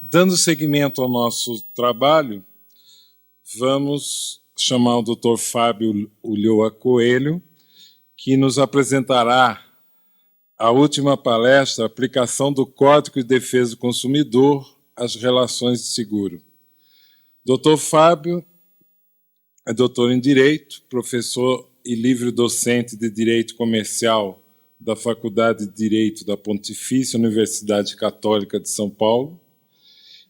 Dando seguimento ao nosso trabalho, vamos chamar o Dr. Fábio Ulloa Coelho, que nos apresentará a última palestra, Aplicação do Código de Defesa do Consumidor às Relações de Seguro. Dr. Fábio é doutor em Direito, professor e livre-docente de Direito Comercial da Faculdade de Direito da Pontifícia Universidade Católica de São Paulo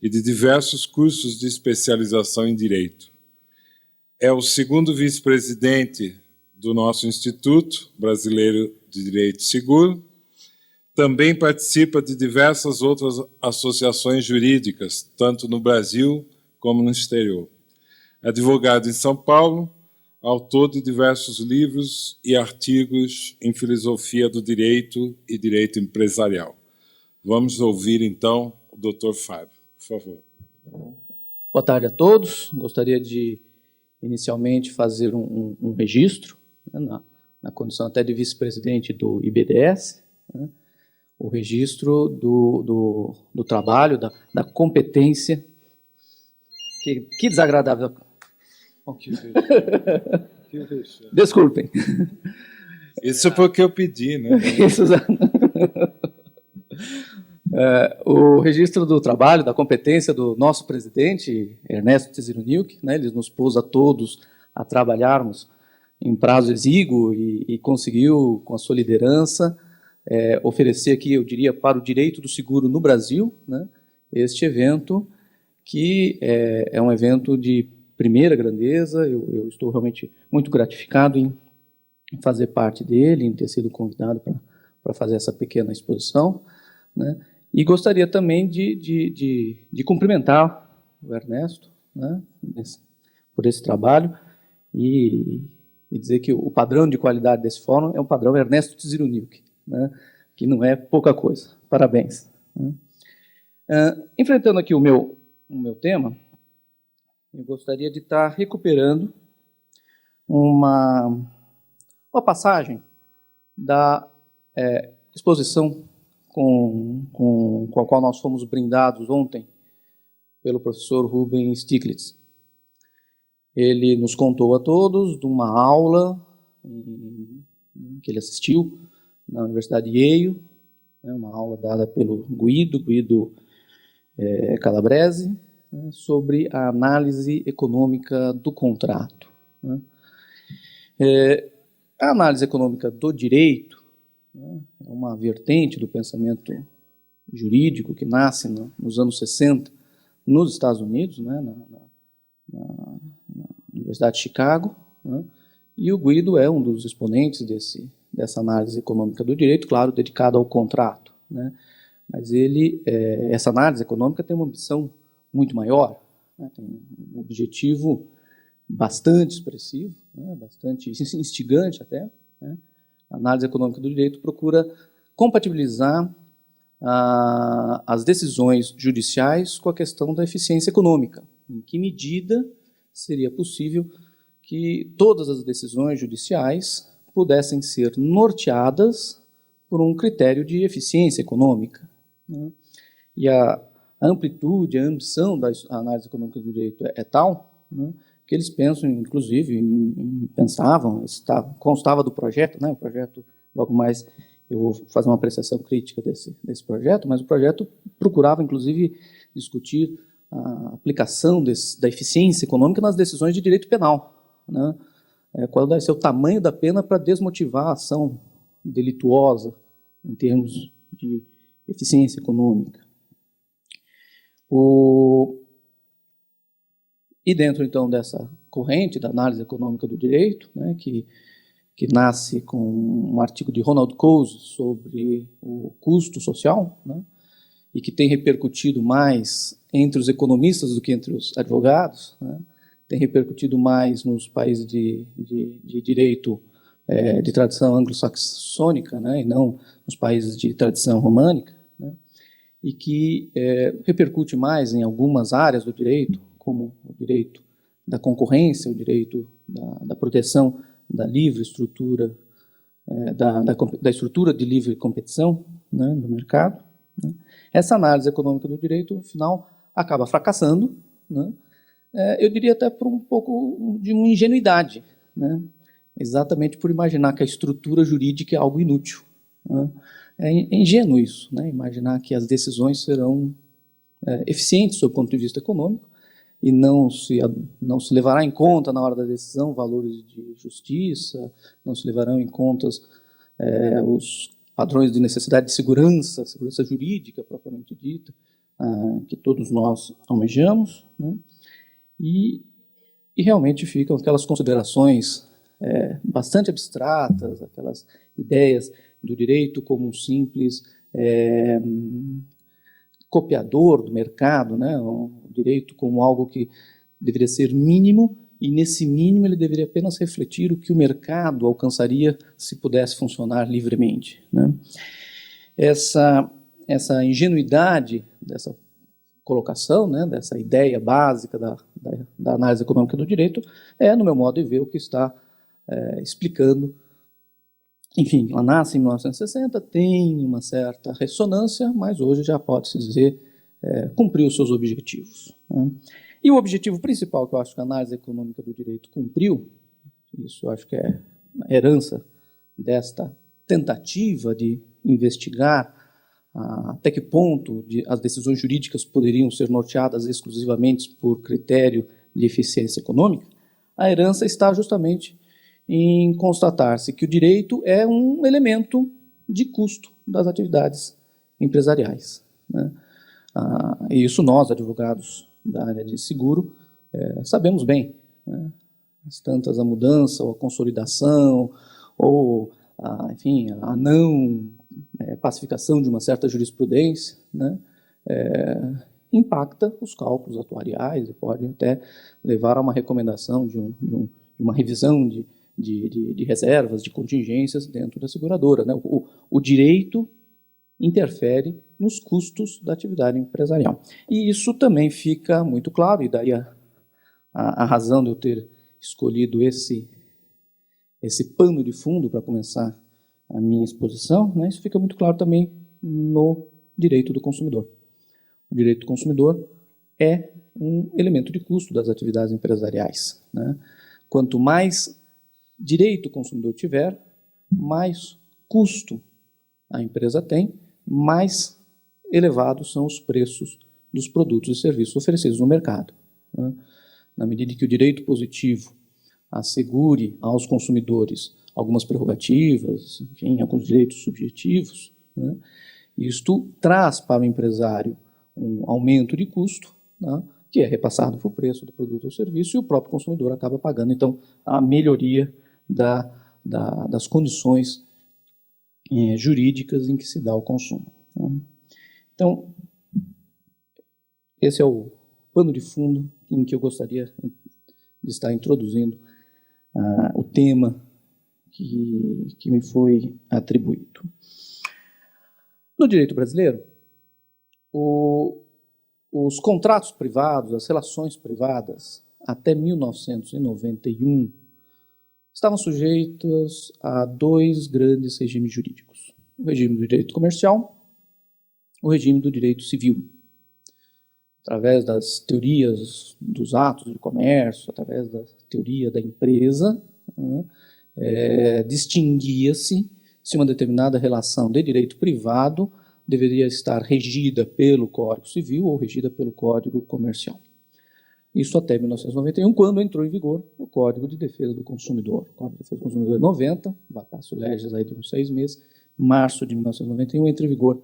e de diversos cursos de especialização em Direito. É o segundo vice-presidente do nosso Instituto Brasileiro de Direito Seguro. Também participa de diversas outras associações jurídicas, tanto no Brasil como no exterior. Advogado em São Paulo, autor de diversos livros e artigos em filosofia do direito e direito empresarial. Vamos ouvir, então, o Dr. Fábio, por favor. Boa tarde a todos. Gostaria de, inicialmente, fazer um registro, né, na condição até de vice-presidente do IBDS, né, o registro do trabalho, da competência. Que desagradável. Desculpem. Isso porque eu pedi, né? O registro do trabalho, da competência do nosso presidente, Ernesto Tziruniuk, né, ele nos pôs a todos a trabalharmos em prazo exíguo e conseguiu, com a sua liderança, oferecer aqui, eu diria, para o direito do seguro no Brasil, né, este evento, que é um evento de primeira grandeza. Eu estou realmente muito gratificado em fazer parte dele, em ter sido convidado para fazer essa pequena exposição, né? E gostaria também de cumprimentar o Ernesto, né, por esse trabalho e dizer que o padrão de qualidade desse fórum é o padrão Ernesto Tziruniuk, né, que não é pouca coisa. Parabéns. Né? Enfrentando aqui o meu tema, eu gostaria de estar recuperando uma passagem da exposição com a qual nós fomos brindados ontem pelo professor Ruben Stiglitz. Ele nos contou a todos de uma aula que ele assistiu na Universidade de Yale, né, uma aula dada pelo Guido Calabrese, né, sobre a análise econômica do contrato. Né. A análise econômica do direito, né, é uma vertente do pensamento jurídico que nasce nos anos 60 nos Estados Unidos, né, na Universidade de Chicago, né, e o Guido é um dos exponentes dessa análise econômica do direito, claro, dedicado ao contrato, né. Mas essa análise econômica tem uma ambição muito maior, né, tem um objetivo bastante expressivo, né, bastante instigante até. Né. A análise econômica do direito procura compatibilizar as decisões judiciais com a questão da eficiência econômica. Em que medida seria possível que todas as decisões judiciais pudessem ser norteadas por um critério de eficiência econômica. Né? E a amplitude, a ambição da análise econômica do direito é tal, né, que eles pensam, inclusive, constava do projeto, né, o projeto, logo mais eu vou fazer uma apreciação crítica desse projeto, mas o projeto procurava, inclusive, discutir a aplicação da eficiência econômica nas decisões de direito penal, né, qual deve ser o tamanho da pena para desmotivar a ação delituosa em termos de eficiência econômica. E dentro, então, dessa corrente da análise econômica do direito, né, que nasce com um artigo de Ronald Coase sobre o custo social, né, e que tem repercutido mais entre os economistas do que entre os advogados, né, tem repercutido mais nos países de direito de tradição anglo-saxônica, né, e não nos países de tradição românica, né, e que repercute mais em algumas áreas do direito, como o direito da concorrência, o direito da proteção da livre estrutura, da estrutura de livre competição, né, no mercado, né? Essa análise econômica do direito, no final, acaba fracassando, né? Eu diria até por um pouco de uma ingenuidade, né? Exatamente por imaginar que a estrutura jurídica é algo inútil, né? É ingênuo isso, né? Imaginar que as decisões serão eficientes sob o ponto de vista econômico e não se levará em conta na hora da decisão valores de justiça, não se levarão em conta os padrões de necessidade de segurança jurídica propriamente dita, que todos nós almejamos, né? E realmente ficam aquelas considerações bastante abstratas, aquelas ideias do direito como um simples copiador do mercado, né? O direito como algo que deveria ser mínimo, e nesse mínimo ele deveria apenas refletir o que o mercado alcançaria se pudesse funcionar livremente, né? Essa ingenuidade dessa colocação, né, dessa ideia básica da análise econômica do direito, no meu modo de ver, o que está explicando. Enfim, ela nasce em 1960, tem uma certa ressonância, mas hoje já pode-se dizer cumpriu os seus objetivos, né? E o objetivo principal que eu acho que a análise econômica do direito cumpriu, isso eu acho que é a herança desta tentativa de investigar até que ponto as decisões jurídicas poderiam ser norteadas exclusivamente por critério de eficiência econômica, a herança está justamente em constatar-se que o direito é um elemento de custo das atividades empresariais, né? E isso nós, advogados da área de seguro, sabemos bem, né? Tantas a mudança ou a consolidação ou, enfim, a não pacificação de uma certa jurisprudência, né? Impacta os cálculos atuariais e pode até levar a uma recomendação de uma revisão de reservas, de contingências dentro da seguradora, né? O direito interfere nos custos da atividade empresarial. E isso também fica muito claro, e daí a razão de eu ter escolhido esse pano de fundo para começar a minha exposição, né? Isso fica muito claro também no direito do consumidor. O direito do consumidor é um elemento de custo das atividades empresariais, né? Quanto mais direito o consumidor tiver, mais custo a empresa tem, mais elevados são os preços dos produtos e serviços oferecidos no mercado, né? Na medida em que o direito positivo assegure aos consumidores algumas prerrogativas, enfim, alguns direitos subjetivos, né? Isto traz para o empresário um aumento de custo, né, que é repassado para o preço do produto ou serviço, e o próprio consumidor acaba pagando, então, a melhoria das condições jurídicas em que se dá o consumo, né? Então, esse é o pano de fundo em que eu gostaria de estar introduzindo o tema que me foi atribuído. No direito brasileiro, os contratos privados, as relações privadas, até 1991, estavam sujeitas a dois grandes regimes jurídicos: o regime do direito comercial, o regime do direito civil. Através das teorias dos atos de comércio, através da teoria da empresa, né, distinguia-se se uma determinada relação de direito privado deveria estar regida pelo Código Civil ou regida pelo Código Comercial. Isso até 1991, quando entrou em vigor o Código de Defesa do Consumidor. O Código de Defesa do Consumidor é 90, vacatio legis aí de uns 6 meses, março de 1991 entra em vigor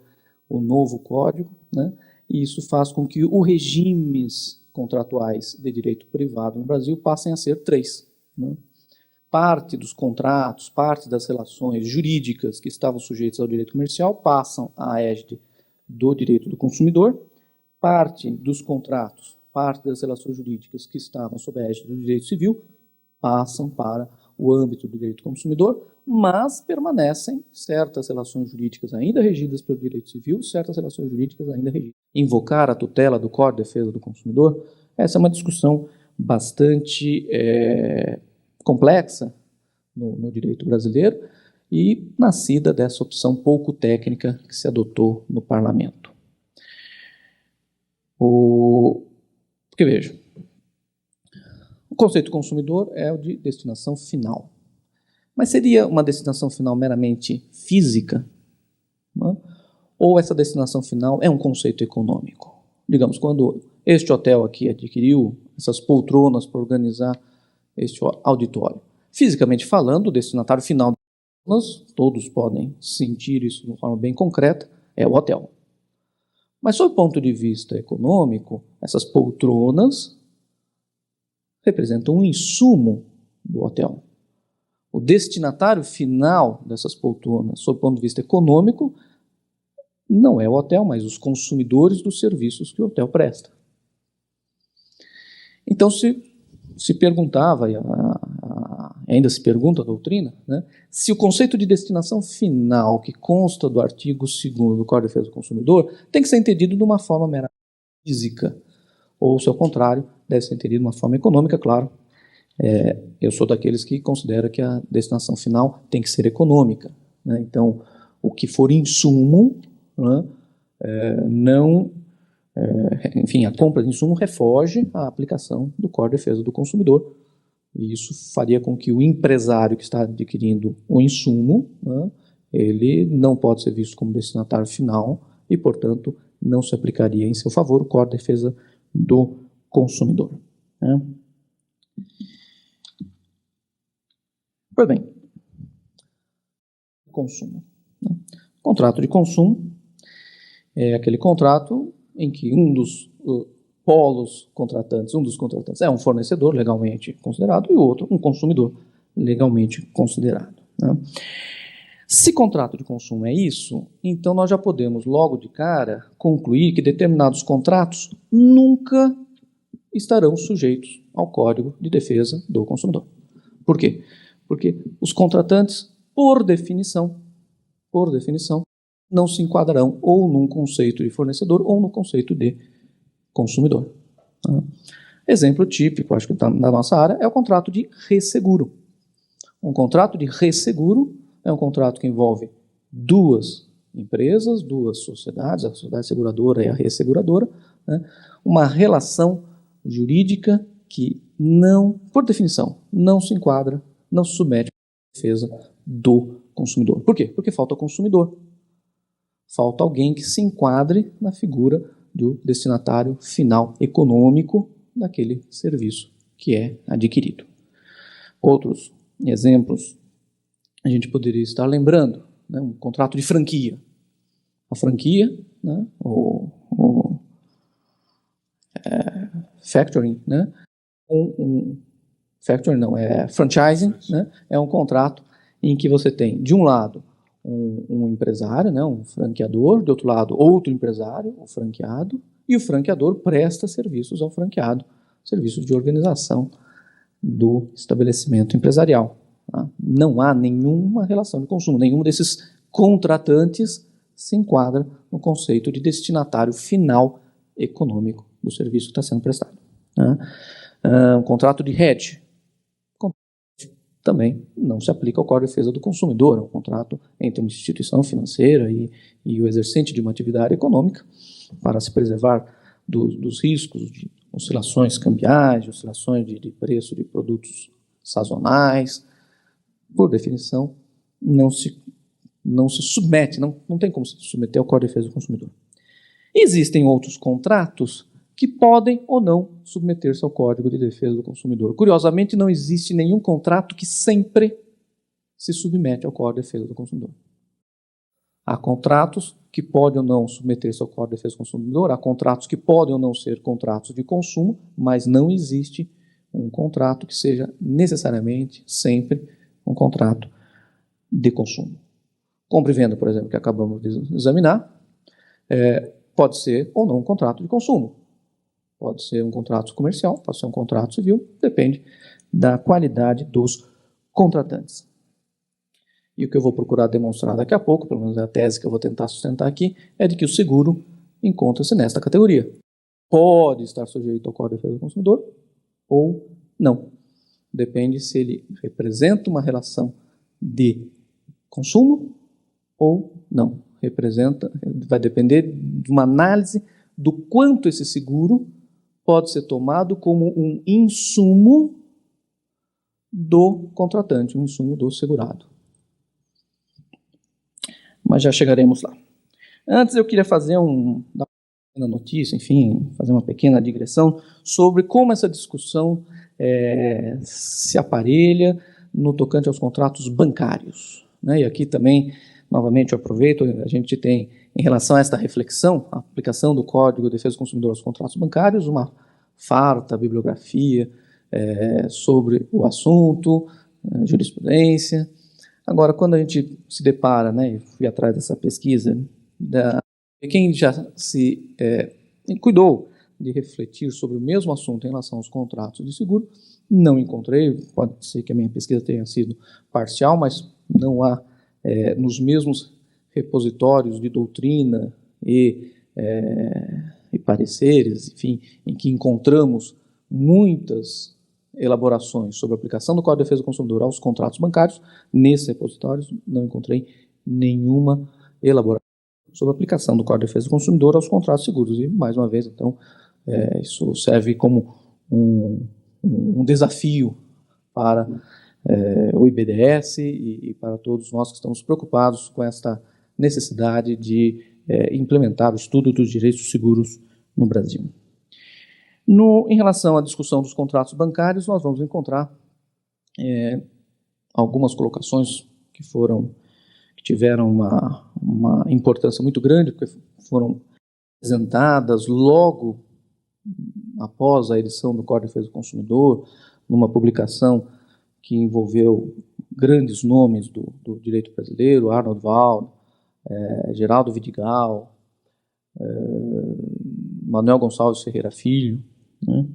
o novo Código, né? E isso faz com que os regimes contratuais de direito privado no Brasil passem a ser 3, né? Parte dos contratos, parte das relações jurídicas que estavam sujeitas ao direito comercial passam à égide do direito do consumidor, parte dos contratos, parte das relações jurídicas que estavam sob a égide do direito civil passam para o âmbito do direito do consumidor, mas permanecem certas relações jurídicas ainda regidas pelo direito civil, certas relações jurídicas ainda regidas. Invocar a tutela do Código de Defesa do Consumidor, essa é uma discussão bastante complexa no direito brasileiro e nascida dessa opção pouco técnica que se adotou no parlamento. Porque, veja, o conceito consumidor é o de destinação final. Mas seria uma destinação final meramente física? Né? Ou essa destinação final é um conceito econômico? Digamos, quando este hotel aqui adquiriu essas poltronas para organizar este auditório. Fisicamente falando, o destinatário final, todos podem sentir isso de uma forma bem concreta, é o hotel. Mas, sob o ponto de vista econômico, essas poltronas representam um insumo do hotel. O destinatário final dessas poltronas, sob o ponto de vista econômico, não é o hotel, mas os consumidores dos serviços que o hotel presta. Então, se perguntava, e ainda se pergunta a doutrina, né, se o conceito de destinação final que consta do artigo 2º do Código de Defesa do Consumidor tem que ser entendido de uma forma meramente física, ou, se ao contrário, deve ser entendido de uma forma econômica, claro. Eu sou daqueles que considera que a destinação final tem que ser econômica. Né? Então, o que for insumo, né, enfim, a compra de insumo refoge a aplicação do Código de Defesa do Consumidor. E isso faria com que o empresário que está adquirindo o insumo, né, ele não pode ser visto como destinatário final e, portanto, não se aplicaria em seu favor o Código de Defesa do Consumidor. Né? Pois bem, consumo. Né? Contrato de consumo é aquele contrato em que um dos polos contratantes, é um fornecedor legalmente considerado e o outro um consumidor legalmente considerado. Né? Se contrato de consumo é isso, então nós já podemos logo de cara concluir que determinados contratos nunca estarão sujeitos ao Código de Defesa do Consumidor. Por quê? Porque os contratantes, por definição, não se enquadrarão ou num conceito de fornecedor ou no conceito de consumidor. Exemplo típico, acho que está na nossa área, é o contrato de resseguro. Um contrato de resseguro é um contrato que envolve duas empresas, duas sociedades, a sociedade seguradora e a resseguradora, né? Uma relação jurídica que não, por definição, não se enquadra, não se submete à defesa do consumidor. Por quê? Porque falta o consumidor. Falta alguém que se enquadre na figura do destinatário final econômico daquele serviço que é adquirido. Outros exemplos a gente poderia estar lembrando, né, um contrato de franquia. A franquia, né, factoring, né, factoring não, é franchising, né, é um contrato em que você tem, de um lado, um empresário, né, um franqueador, de outro lado, outro empresário, o franqueado, e o franqueador presta serviços ao franqueado, serviços de organização do estabelecimento empresarial. Tá? Não há nenhuma relação de consumo, nenhum desses contratantes se enquadra no conceito de destinatário final econômico do serviço que está sendo prestado. Tá? Um contrato de hedge também não se aplica ao Código de Defesa do Consumidor, é um contrato entre uma instituição financeira e o exercente de uma atividade econômica para se preservar dos riscos de oscilações cambiais, de oscilações de preço de produtos sazonais. Por definição, não se submete, não tem como se submeter ao Código de Defesa do Consumidor. Existem outros contratos que podem ou não submeter-se ao Código de Defesa do Consumidor. Curiosamente, não existe nenhum contrato que sempre se submete ao Código de Defesa do Consumidor. Há contratos que podem ou não submeter-se ao Código de Defesa do Consumidor, há contratos que podem ou não ser contratos de consumo, mas não existe um contrato que seja necessariamente, sempre, um contrato de consumo. Compra e venda, por exemplo, que acabamos de examinar, pode ser ou não um contrato de consumo. Pode ser um contrato comercial, pode ser um contrato civil, depende da qualidade dos contratantes. E o que eu vou procurar demonstrar daqui a pouco, pelo menos é a tese que eu vou tentar sustentar aqui, é de que o seguro encontra-se nesta categoria. Pode estar sujeito ao Código de Defesa do Consumidor ou não. Depende se ele representa uma relação de consumo ou não. Vai depender de uma análise do quanto esse seguro pode ser tomado como um insumo do contratante, um insumo do segurado. Mas já chegaremos lá. Antes eu queria fazer uma pequena notícia, enfim, fazer uma pequena digressão sobre como essa discussão se aparelha no tocante aos contratos bancários, né? E aqui também, novamente, eu aproveito, a gente tem, em relação a esta reflexão, a aplicação do Código de Defesa do Consumidor aos contratos bancários, uma farta bibliografia sobre o assunto, jurisprudência. Agora, quando a gente se depara, né, eu fui atrás dessa pesquisa, quem já se cuidou de refletir sobre o mesmo assunto em relação aos contratos de seguro, não encontrei, pode ser que a minha pesquisa tenha sido parcial, mas não há nos mesmos repositórios de doutrina e pareceres, enfim, em que encontramos muitas elaborações sobre a aplicação do Código de Defesa do Consumidor aos contratos bancários, nesses repositórios não encontrei nenhuma elaboração sobre a aplicação do Código de Defesa do Consumidor aos contratos seguros. E, mais uma vez, então, isso serve como um desafio para o IBDS e para todos nós que estamos preocupados com esta necessidade de implementar o estudo dos direitos seguros no Brasil. Em relação à discussão dos contratos bancários, nós vamos encontrar algumas colocações que tiveram uma importância muito grande, porque foram apresentadas logo após a edição do Código de Defesa do Consumidor, numa publicação que envolveu grandes nomes do direito brasileiro, Arnold Wald, Geraldo Vidigal, Manuel Gonçalves Ferreira Filho, né?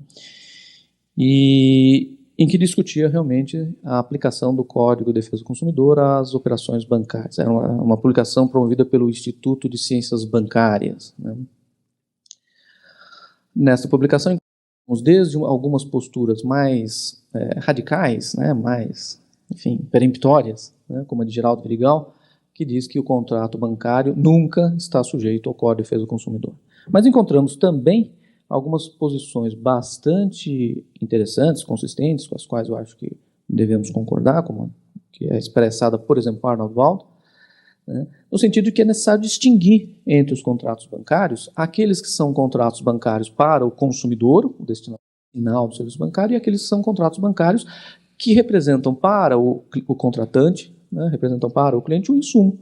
E em que discutia realmente a aplicação do Código de Defesa do Consumidor às operações bancárias. Era uma publicação promovida pelo Instituto de Ciências Bancárias, né? Nesta publicação, encontramos desde algumas posturas mais radicais, né, mais, enfim, peremptórias, né, como a de Geraldo Vidigal, que diz que o contrato bancário nunca está sujeito ao Código de Defesa do Consumidor. Mas encontramos também algumas posições bastante interessantes, consistentes, com as quais eu acho que devemos concordar, como que é expressada, por exemplo, por Arnold Wald, né, no sentido de que é necessário distinguir entre os contratos bancários aqueles que são contratos bancários para o consumidor, o destinatário final do serviço bancário, e aqueles que são contratos bancários que representam para o contratante, né, representam para o cliente um insumo,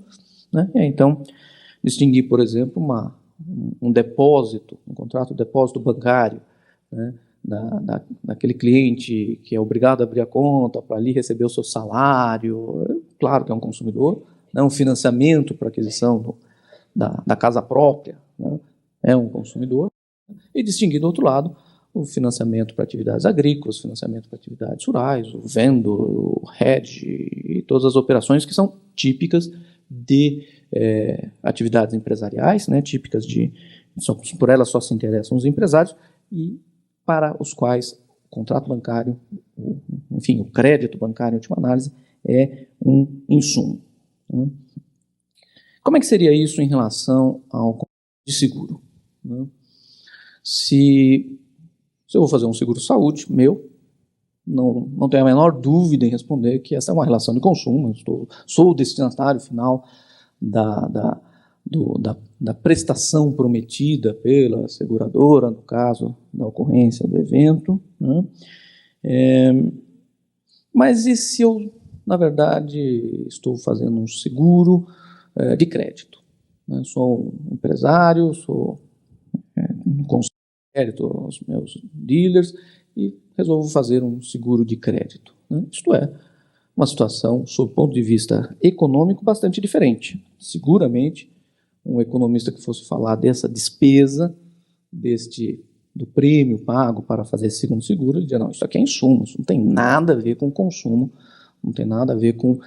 né? Então, distinguir, por exemplo, um depósito, um contrato de depósito bancário, né, daquele cliente que é obrigado a abrir a conta para ali receber o seu salário, claro que é um consumidor, né, um financiamento para aquisição da casa própria, né, é um consumidor, e distinguir do outro lado o financiamento para atividades agrícolas, financiamento para atividades rurais, o vendor, o hedge e todas as operações que são típicas de atividades empresariais, né, típicas por elas só se interessam os empresários e para os quais o contrato bancário, enfim, o crédito bancário, em última análise, é um insumo, né? Como é que seria isso em relação ao contrato de seguro, né? Se eu vou fazer um seguro-saúde meu, não tenho a menor dúvida em responder que essa é uma relação de consumo, sou o destinatário final da prestação prometida pela seguradora, no caso da ocorrência do evento, né? Mas e se eu, na verdade, estou fazendo um seguro de crédito, né? Sou um empresário, concedo crédito aos meus dealers e resolvo fazer um seguro de crédito, né? Isto é uma situação, sob o ponto de vista econômico, bastante diferente. Seguramente, um economista que fosse falar dessa despesa, do prêmio pago para fazer esse segundo seguro, ele diria, não, isso aqui é insumo, isso não tem nada a ver com consumo, não tem nada a ver com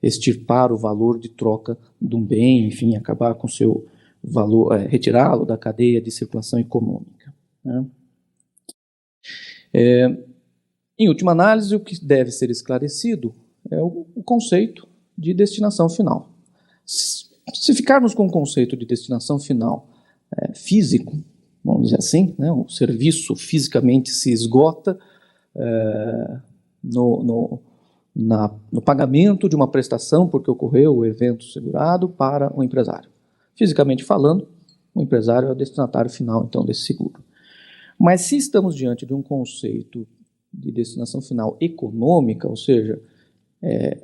extirpar o valor de troca de um bem, enfim, acabar com o seu valor, retirá-lo da cadeia de circulação econômica, né? Em última análise, o que deve ser esclarecido é o conceito de destinação final. Se ficarmos com o conceito de destinação final físico, vamos dizer assim, né? O serviço fisicamente se esgota no pagamento de uma prestação porque ocorreu o evento segurado para o empresário. Fisicamente falando, o empresário é o destinatário final, então, desse seguro. Mas se estamos diante de um conceito de destinação final econômica, ou seja,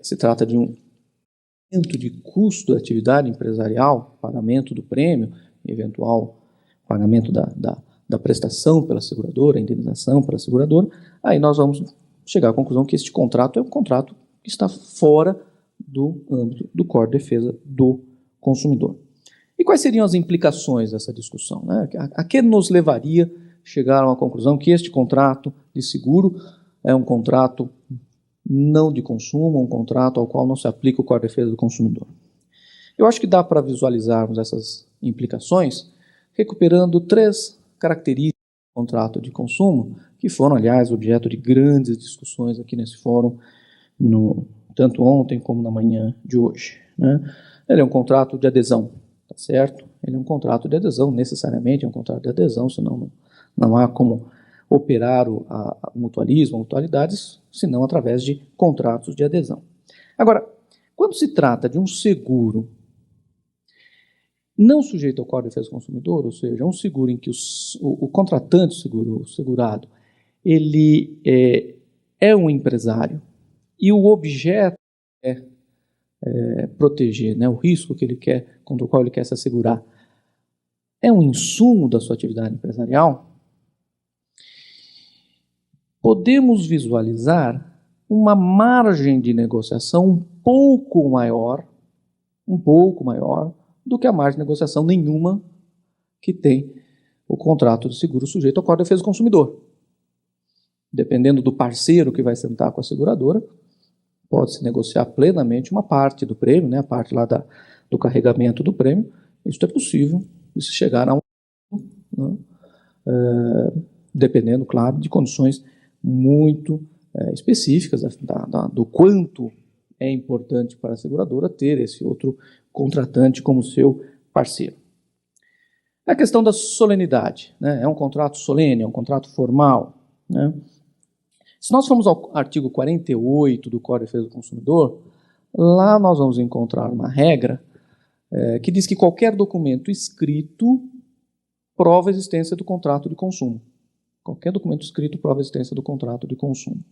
se trata de um aumento de custo da atividade empresarial, pagamento do prêmio, eventual pagamento da prestação pela seguradora, a indenização pela seguradora, aí nós vamos chegar à conclusão que este contrato é um contrato que está fora do âmbito do Código de Defesa do Consumidor. E quais seriam as implicações dessa discussão, né? A que nos levaria chegar a uma conclusão que este contrato de seguro é um contrato não de consumo, um contrato ao qual não se aplica o Código de Defesa do Consumidor? Eu acho que dá para visualizarmos essas implicações recuperando 3 características do contrato de consumo, que foram, aliás, objeto de grandes discussões aqui nesse fórum, tanto ontem como na manhã de hoje, né? Ele é um contrato de adesão, tá certo? Ele é um contrato de adesão, necessariamente é um contrato de adesão, senão não há como operar o mutualismo, mutualidades, senão através de contratos de adesão. Agora, quando se trata de um seguro não sujeito ao Código de Defesa do Consumidor, ou seja, um seguro em que o contratante, o segurado, ele é um empresário e o objeto é proteger, né, o risco que ele quer, contra o qual ele quer se assegurar, é um insumo da sua atividade empresarial, podemos visualizar uma margem de negociação um pouco maior do que a margem de negociação nenhuma que tem o contrato de seguro sujeito ao Código de Defesa do Consumidor. Dependendo do parceiro que vai sentar com a seguradora, pode-se negociar plenamente uma parte do prêmio, né, a parte lá do carregamento do prêmio. Isso é possível de se chegar a um... né, dependendo, claro, de condições muito específicas do quanto é importante para a seguradora ter esse outro contratante como seu parceiro. A questão da solenidade, né? É um contrato solene, é um contrato formal, né? Se nós formos ao artigo 48 do Código de Defesa do Consumidor, lá nós vamos encontrar uma regra que diz que qualquer documento escrito prova a existência do contrato de consumo. Qualquer documento escrito prova a existência do contrato de consumo.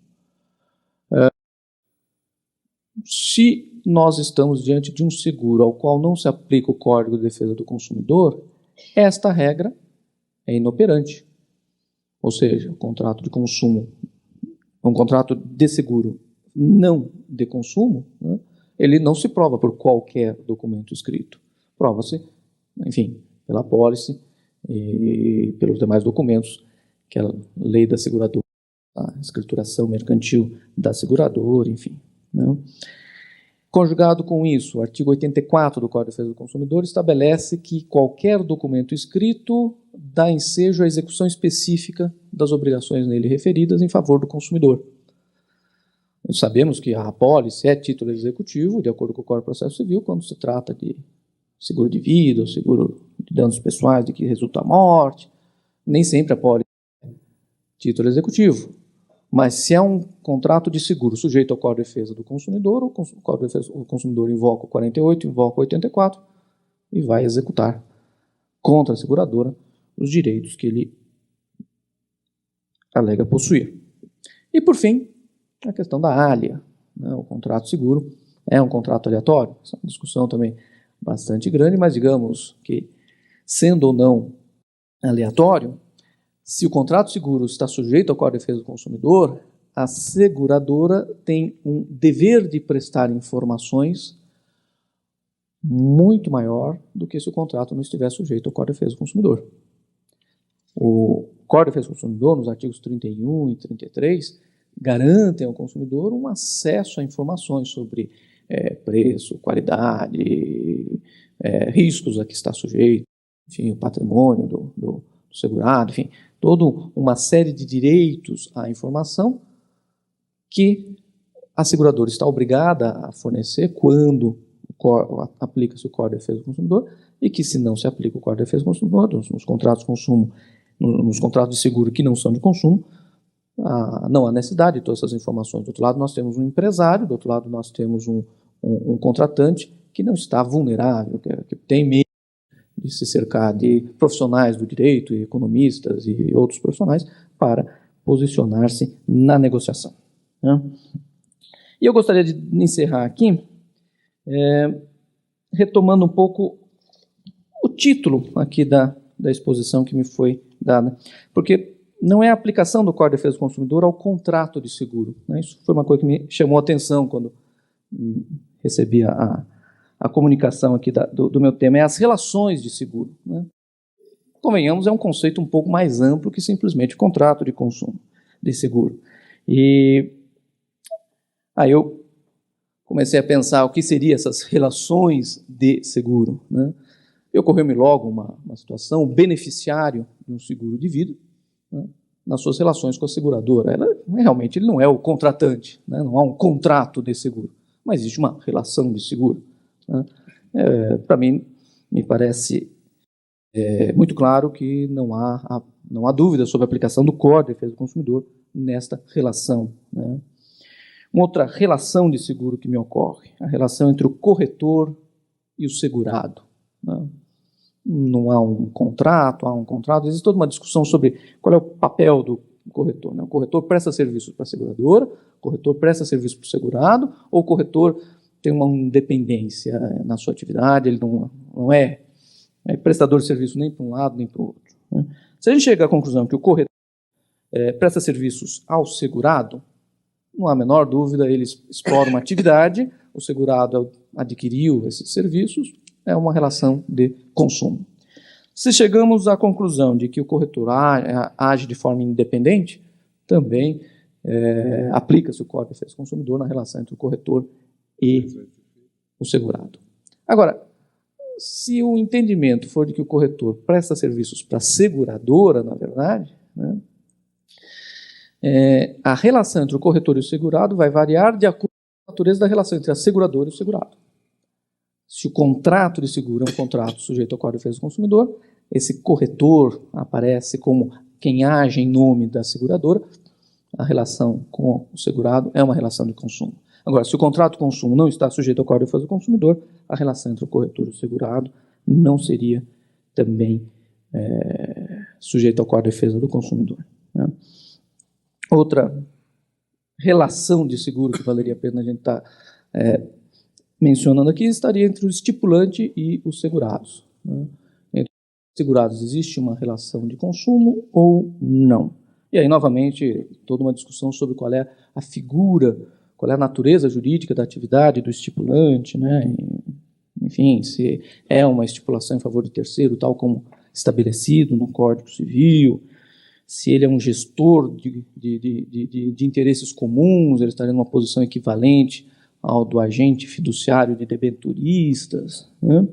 Se nós estamos diante de um seguro ao qual não se aplica o Código de Defesa do Consumidor, esta regra é inoperante. Ou seja, o contrato de consumo, um contrato de seguro não de consumo, né, ele não se prova por qualquer documento escrito. Prova-se, enfim, pela apólice e pelos demais documentos que a lei da seguradora, a escrituração mercantil da seguradora, enfim, né? Conjugado com isso, o artigo 84 do Código de Defesa do Consumidor estabelece que qualquer documento escrito dá ensejo à execução específica das obrigações nele referidas em favor do consumidor. Nós sabemos que a apólice é título executivo, de acordo com o Código de Processo Civil, quando se trata de seguro de vida, ou seguro de danos pessoais de que resulta a morte. Nem sempre a apólice é título executivo. Mas se é um contrato de seguro sujeito ao Código de Defesa do Consumidor, o Código de Defesa do Consumidor invoca o 48, invoca o 84 e vai executar contra a seguradora os direitos que ele alega possuir. E, por fim, a questão da alha, né? O contrato seguro é um contrato aleatório. Essa é uma discussão também bastante grande, mas digamos que, sendo ou não aleatório, se o contrato seguro está sujeito ao Código de Defesa do Consumidor, a seguradora tem um dever de prestar informações muito maior do que se o contrato não estiver sujeito ao Código de Defesa do Consumidor. O Código de Defesa do Consumidor, nos artigos 31 e 33, garantem ao consumidor um acesso a informações sobre preço, qualidade, riscos a que está sujeito, enfim, o patrimônio do segurado, enfim, toda uma série de direitos à informação que a seguradora está obrigada a fornecer quando o aplica-se o Código de Defesa do Consumidor e que, se não se aplica o Código de Defesa do Consumidor, nos contratos de consumo, nos contratos de seguro que não são de consumo, não há necessidade de todas essas informações. Do outro lado, nós temos um empresário, do outro lado, nós temos um contratante que não está vulnerável, que tem medo de se cercar de profissionais do direito, economistas e outros profissionais, para posicionar-se na negociação. Né? E eu gostaria de encerrar aqui, retomando um pouco o título aqui da exposição que me foi dada, porque não é a aplicação do Código de Defesa do Consumidor ao contrato de seguro. Né? Isso foi uma coisa que me chamou a atenção quando recebi a comunicação aqui do meu tema, é as relações de seguro. Né? Convenhamos, é um conceito um pouco mais amplo que simplesmente o contrato de consumo de seguro. E aí eu comecei a pensar o que seriam essas relações de seguro. Né? E ocorreu-me logo uma situação, o beneficiário de um seguro de vida, né, nas suas relações com a seguradora. Realmente ele não é o contratante, né, não há um contrato de seguro, mas existe uma relação de seguro. Né? Para mim, me parece muito claro que não há dúvida sobre a aplicação do Código de Defesa do Consumidor nesta relação. Né? Uma outra relação de seguro que me ocorre, a relação entre o corretor e o segurado. Né? Não há um contrato, existe toda uma discussão sobre qual é o papel do corretor. Né? O corretor presta serviços para a seguradora, o corretor presta serviços para o segurado, ou o corretor tem uma independência na sua atividade, ele não é prestador de serviço nem para um lado nem para o outro. Né? Se a gente chega à conclusão que o corretor presta serviços ao segurado, não há a menor dúvida, ele explora uma atividade, o segurado adquiriu esses serviços, é uma relação de consumo. Se chegamos à conclusão de que o corretor age de forma independente, também aplica-se o Código de Defesa do Consumidor na relação entre o corretor e o segurado. Agora, se o entendimento for de que o corretor presta serviços para a seguradora, na verdade, né, a relação entre o corretor e o segurado vai variar de acordo com a natureza da relação entre a seguradora e o segurado. Se o contrato de seguro é um contrato sujeito ao Código de Defesa do Consumidor, esse corretor aparece como quem age em nome da seguradora, a relação com o segurado é uma relação de consumo. Agora, se o contrato de consumo não está sujeito ao Código de Defesa do Consumidor, a relação entre o corretor e o segurado não seria também sujeita ao Código de Defesa do Consumidor. Né? Outra relação de seguro que valeria a pena a gente estar mencionando aqui estaria entre o estipulante e os segurados. Né? Entre os segurados existe uma relação de consumo ou não? E aí, novamente, toda uma discussão sobre qual é a figura, qual é a natureza jurídica da atividade do estipulante, né? Enfim, se é uma estipulação em favor de terceiro, tal como estabelecido no Código Civil, se ele é um gestor de interesses comuns, ele estaria numa posição equivalente ao do agente fiduciário de debenturistas. Né?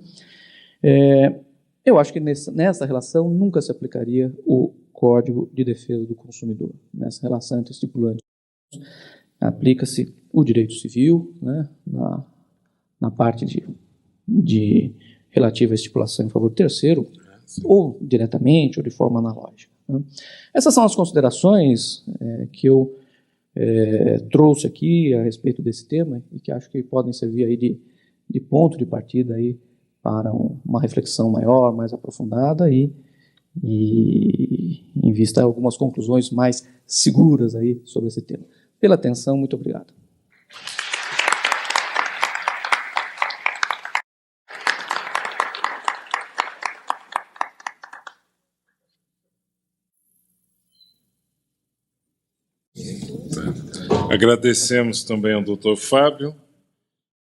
Eu acho que nessa relação nunca se aplicaria o Código de Defesa do Consumidor. Nessa relação entre estipulante aplica-se o direito civil, né, na parte de relativa à estipulação em favor do terceiro, ou diretamente, ou de forma analógica. Né. Essas são as considerações que eu trouxe aqui a respeito desse tema e que acho que podem servir aí de ponto de partida aí para uma reflexão maior, mais aprofundada e em vista a algumas conclusões mais seguras aí sobre esse tema. Pela atenção, muito obrigado. Agradecemos também ao Dr. Fábio